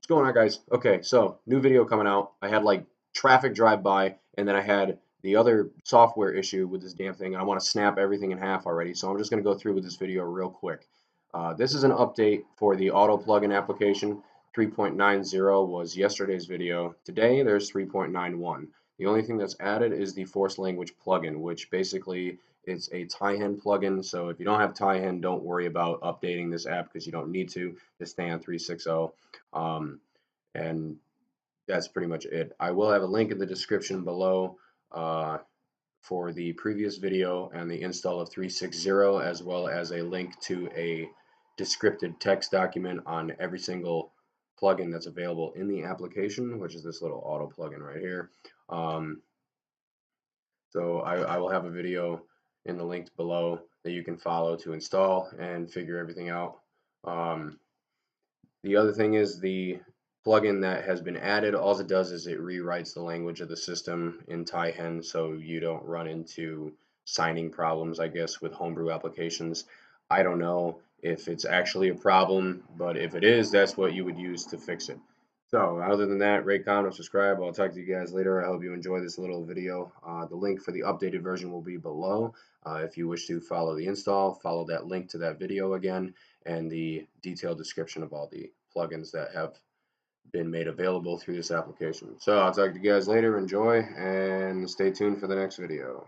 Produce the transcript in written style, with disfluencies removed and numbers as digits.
going on, guys? Okay, so new video coming out. I had like traffic drive by, and then I had the other software issue with this damn thing. I want to snap everything in half already, so I'm just going to go through with this video real quick. This is an update for the auto plugin application. 3.90 was yesterday's video. Today there's 3.91. The only thing that's added is the force language plugin, which basically it's a tie-in plugin. So if you don't have tie-in, don't worry about updating this app because you don't need to. Just stay on 3.60. And that's pretty much it. I will have a link in the description below for the previous video and the install of 3.60, as well as a link to a descriptive text document on every single plugin that's available in the application, which is this little auto plugin right here. So I will have a video in the link below that you can follow to install and figure everything out. The other thing is the plugin that has been added, all it does is it rewrites the language of the system in Taihen so you don't run into signing problems, I guess, with homebrew applications. I don't know if it's actually a problem, but if it is, that's what you would use to fix it. So other than that, rate, comment, subscribe. I'll talk to you guys later. I hope you enjoy this little video. The link for the updated version will be below. If you wish to follow the install, follow that link to that video again, and the detailed description of all the plugins that have been made available through this application. So I'll talk to you guys later. Enjoy and stay tuned for the next video.